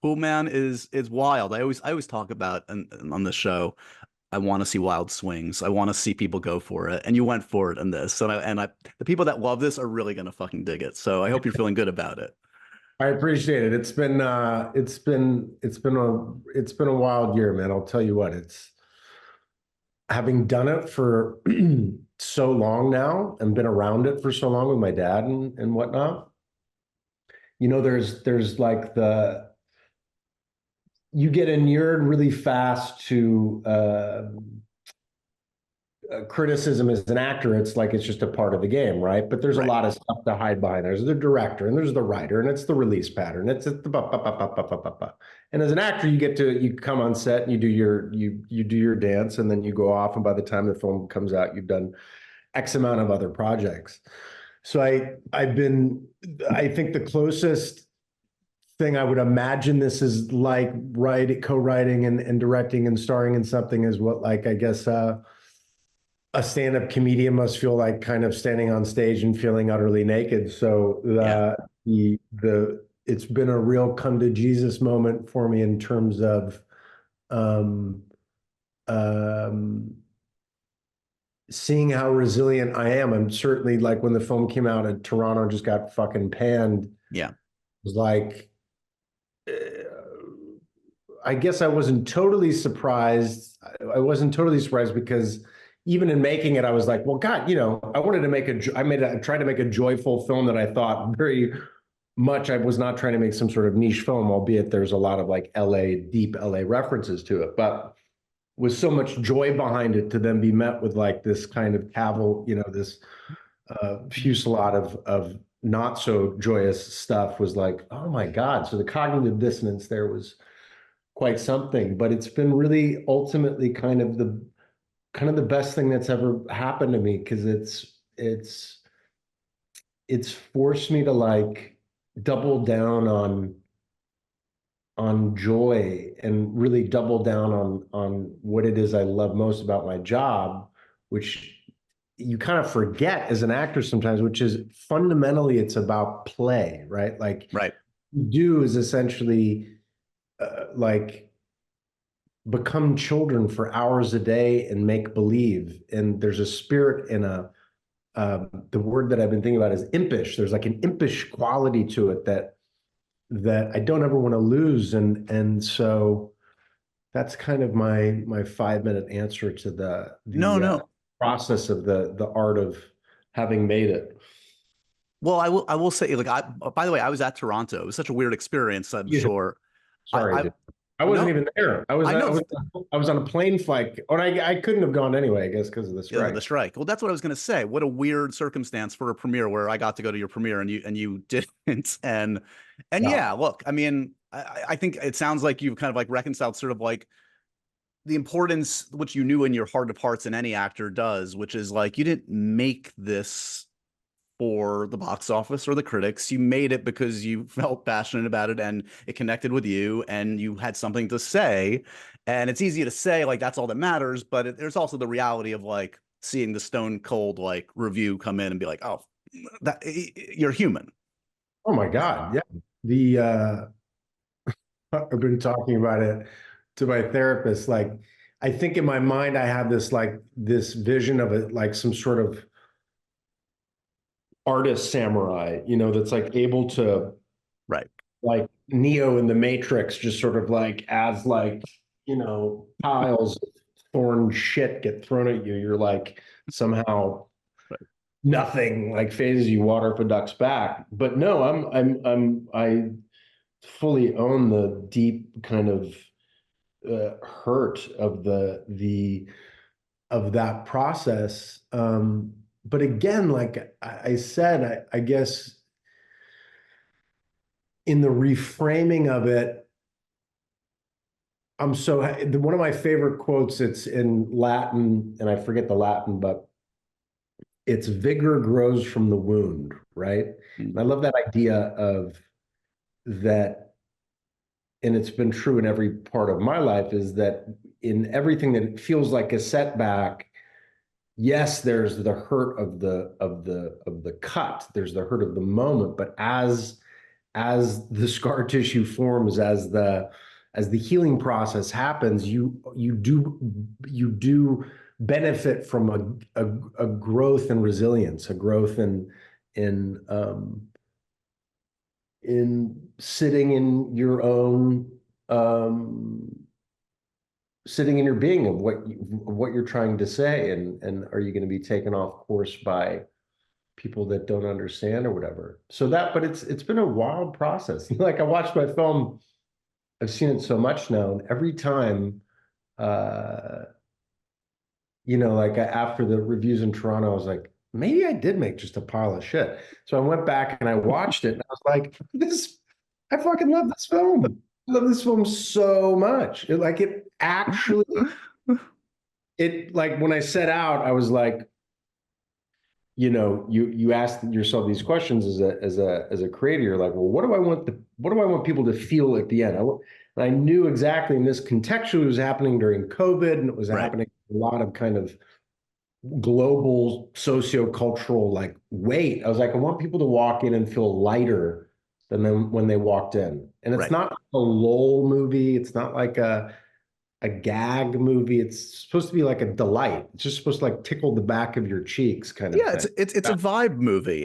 Poolman is wild. I always talk about on the show. I want to see wild swings. I want to see people go for it, and you went for it in this. And I the people that love this are really gonna fucking dig it. So I hope you're feeling good about it. I appreciate it. It's been a wild year, man. I'll tell you what, it's having done it for so long now and been around it for so long with my dad and whatnot. There's like you get inured really fast to criticism as an actor. It's like it's just a part of the game, right? But there's a Right. lot of stuff to hide behind. There's the director and there's the writer and it's the release pattern. It's the and as an actor, you come on set and you do your dance and then you go off, and by the time the film comes out, you've done X amount of other projects. So I think the closest thing I would imagine this is like co-writing and directing and starring in something is what, like, I guess a stand-up comedian must feel like, kind of standing on stage and feeling utterly naked. So Yeah. the it's been a real come to Jesus moment for me in terms of um, um, seeing how resilient I am. I'm certainly, like, when the film came out and Toronto just got fucking panned, it Yeah. was like, uh, I guess I wasn't totally surprised. I wasn't totally surprised because even in making it, I was like, well, God, I wanted to I tried to make a joyful film that I thought very much, I was not trying to make some sort of niche film, albeit there's a lot of like deep LA references to it, but with so much joy behind it, to then be met with like this kind of this fusillade of not so joyous stuff was like, oh my God. So the cognitive dissonance there was quite something, but it's been really ultimately kind of the best thing that's ever happened to me, because it's forced me to like double down on joy and really double down on what it is I love most about my job, which you kind of forget as an actor sometimes, which is fundamentally it's about play, right? Like, Right. you do is essentially like become children for hours a day and make believe. And there's a spirit in the word that I've been thinking about is impish. There's like an impish quality to it that I don't ever want to lose. And so that's kind of my 5 minute answer to the No, the no. process of the art of having made it. Well, I will say, like, by the way, I was at Toronto. It was such a weird experience, I'm Yeah. sure. Sorry, I dude. I wasn't no, even there. I was I I know. was I was on a plane flight, or I couldn't have gone anyway, I guess, because of the Yeah, the strike. strike. Well, that's what I was gonna say. What a weird circumstance for a premiere where I got to go to your premiere and you didn't. And Yeah. yeah, look, I mean, I think it sounds like you've kind of like reconciled sort of like the importance which you knew in your heart of hearts and any actor does, which is like you didn't make this for the box office or the critics. You made it because you felt passionate about it and it connected with you and you had something to say. And it's easy to say like that's all that matters, but there's also the reality of like seeing the stone cold like review come in and be like, oh, that you're human. Oh my God. Yeah. The I've been talking about it to my therapist. Like, I think in my mind, I have this vision of it, like some sort of artist samurai, that's like able to, Right. like Neo in the Matrix, just sort of like, as like, piles of thorn shit get thrown at you. You're like somehow Right. nothing like phases you, water up a duck's back. But no, I fully own the deep kind of hurt of of that process. But again, like I said, I guess in the reframing of it, one of my favorite quotes. It's in Latin, and I forget the Latin, but it's vigor grows from the wound, right? And Mm. I love that idea of that, and it's been true in every part of my life, is that in everything that feels like a setback, yes, there's the hurt of the cut, there's the hurt of the moment, but as the scar tissue forms, as the healing process happens, you do benefit from a growth and resilience, a growth in sitting in your own sitting in your being of what you're trying to say, and are you going to be taken off course by people that don't understand or whatever. So that, but it's been a wild process. Like I watched my film, I've seen it so much now, and every time, uh, like after the reviews in Toronto, I was like, maybe I did make just a pile of shit. So I went back and I watched it, and I was like, I fucking love this film. I love this film so much. It actually, like when I set out, I was like, you ask yourself these questions as a creator. You're like, well, what do I want people to feel at the end? And I knew exactly, and this contextually was happening during COVID, and it was Right. happening a lot of kind of global sociocultural like weight. I was like, I want people to walk in and feel lighter than when they walked in. And it's Right. not a lol movie. It's not like a gag movie. It's supposed to be like a delight. It's just supposed to like tickle the back of your cheeks kind of Yeah, thing. it's a vibe movie.